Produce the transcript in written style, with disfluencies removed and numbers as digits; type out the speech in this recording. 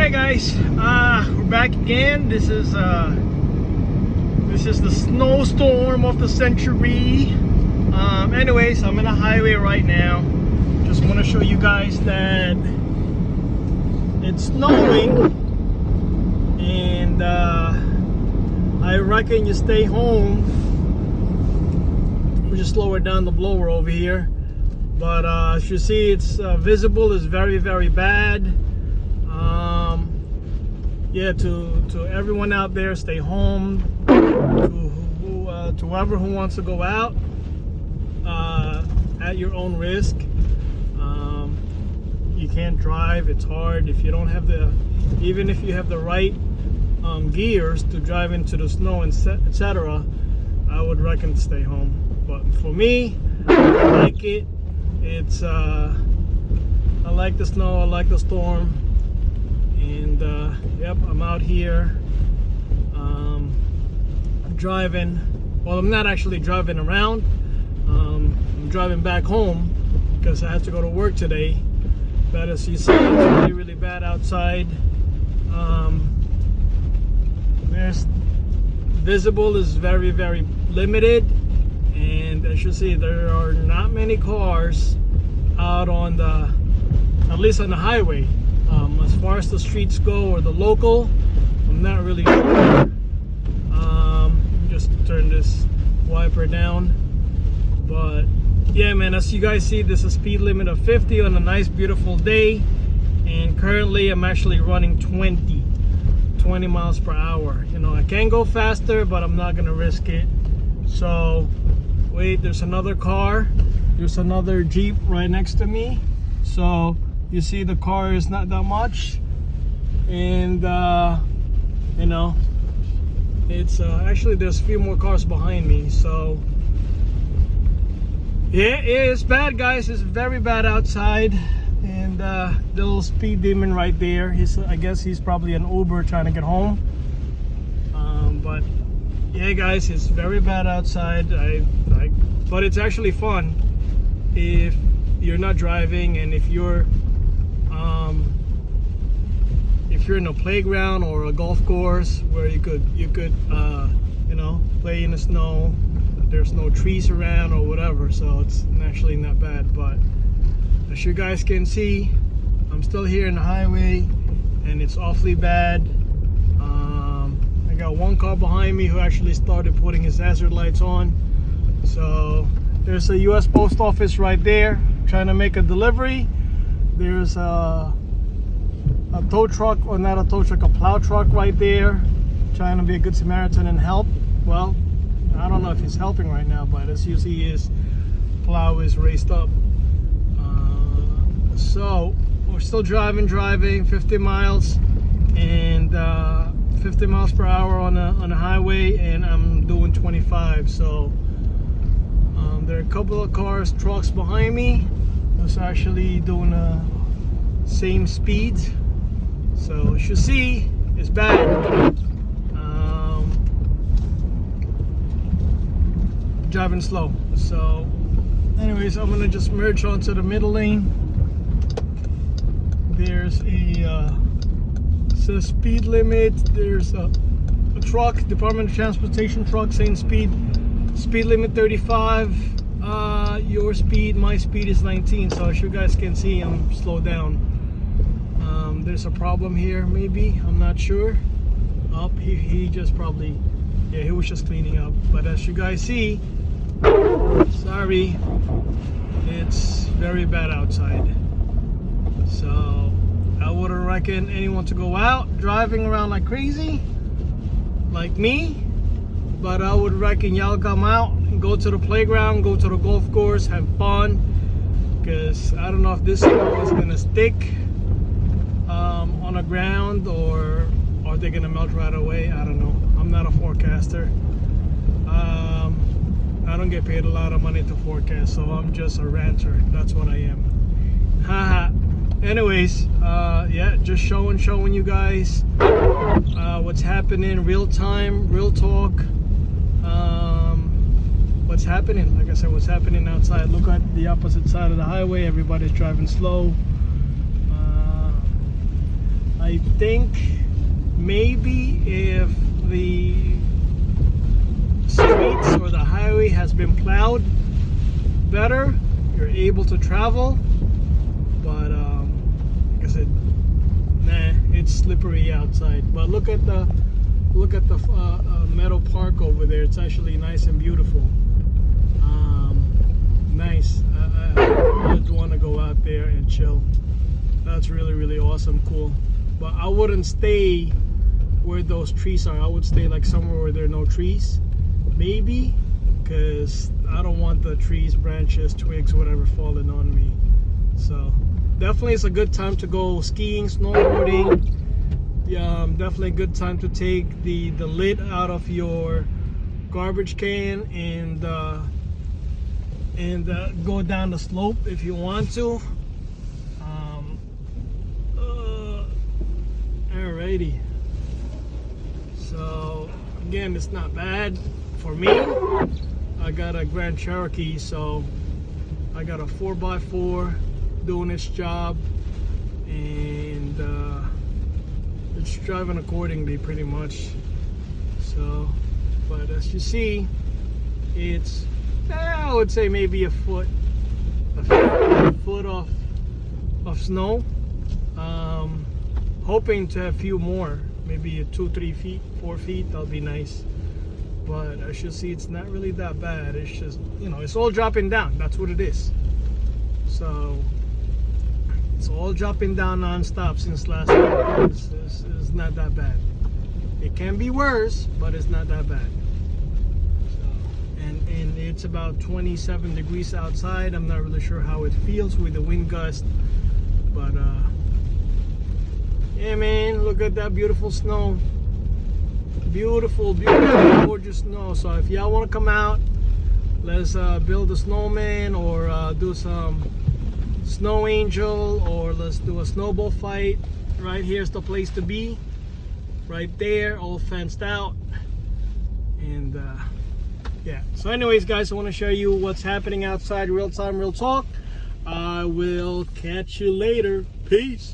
Alright guys, we're back again. This is the snowstorm of the century. Anyways, I'm in a highway right now. Just want to show you guys that it's snowing, and I reckon you stay home. Let me just lower down the blower over here. But as you see, it's visible is very, very bad. Yeah, to everyone out there, stay home. To whoever who wants to go out, at your own risk. You can't drive, it's hard. If you don't have even if you have the right gears to drive into the snow and etc., I would reckon to stay home. But for me, I like it. It's I like the snow, I like the storm, and yep, I'm out here driving. Well, I'm not actually driving around. I'm driving back home because I have to go to work today. But as you see, it's really, really bad outside. There's visible is very, very limited. And as you see, there are not many cars out on at least on the highway. As far as the streets go or the local, I'm not really sure. Just turn this wiper down. But yeah, man, as you guys see, there's a speed limit of 50 on a nice, beautiful day. And currently, I'm actually running 20 miles per hour. You know, I can go faster, but I'm not gonna risk it. So wait, there's another car, there's another Jeep right next to me. So you see the car is not that much, and you know, it's actually there's a few more cars behind me. So yeah, it's bad, guys. It's very bad outside. And the little speed demon right there, I guess he's probably an Uber trying to get home. But yeah, guys, it's very bad outside. But it's actually fun if you're not driving, and if you're in a playground or a golf course where you could you know, play in the snow. There's no trees around or whatever, so it's actually not bad. But as you guys can see, I'm still here in the highway, and it's awfully bad. I got one car behind me who actually started putting his hazard lights on. So there's a US Post Office right there trying to make a delivery. There's a tow truck, or not a tow truck, a plow truck right there trying to be a good Samaritan and help. Well, I don't know if he's helping right now, but as you see, his plow is raised up. So we're still driving 50 miles and 50 miles per hour on a highway, and I'm doing 25. So there are a couple of cars, trucks behind me that's actually doing the same speed. So as you see, it's bad. Driving slow. So anyways, I'm gonna just merge onto the middle lane. There's a says speed limit. There's a truck, Department of Transportation truck, saying speed limit 35. Your speed, my speed is 19. So as you guys can see, I'm slowed down. There's a problem here, maybe, I'm not sure. He just probably, yeah, he was just cleaning up. But as you guys see, sorry, it's very bad outside. So I wouldn't reckon anyone to go out driving around like crazy like me, but I would reckon y'all come out and go to the playground, go to the golf course, have fun, because I don't know if this snow is gonna stick on the ground, or are they gonna melt right away. I don't know. I'm not a forecaster. I don't get paid a lot of money to forecast, so I'm just a ranter. That's what I am. Haha. Anyways, yeah, just showing you guys what's happening, real time, real talk. What's happening? Like I said, what's happening outside. Look at the opposite side of the highway. Everybody's driving slow. I think maybe if the streets or the highway has been plowed better, you're able to travel. But like I said, nah, it's slippery outside. But look at the metal park over there. It's actually nice and beautiful. Nice. I would want to go out there and chill. That's really, really awesome, cool. But I wouldn't stay where those trees are. I would stay like somewhere where there are no trees, maybe, because I don't want the trees, branches, twigs, whatever falling on me. So definitely it's a good time to go skiing, snowboarding. Definitely a good time to take the lid out of your garbage can and go down the slope if you want to. Alrighty. So again, it's not bad for me. I got a Grand Cherokee, so I got a 4x4 doing its job, and it's driving accordingly pretty much. So, but as you see, it's I would say maybe a foot of snow. Hoping to have a few more, maybe 2, 3 feet, 4 feet. That'll be nice. But as you see, it's not really that bad. It's just, you know, it's all dropping down. That's what it is. So it's all dropping down non-stop since last week. It's not that bad. It can be worse, but it's not that bad. So, and it's about 27 degrees outside. I'm not really sure how it feels with the wind gust, but yeah, man, look at that beautiful snow. Beautiful, beautiful, gorgeous snow. So if y'all want to come out, let's build a snowman, or do some snow angel, or let's do a snowball fight. Right here's the place to be. Right there, all fenced out. And yeah. So anyways, guys, I want to show you what's happening outside, real time, real talk. I will catch you later. Peace.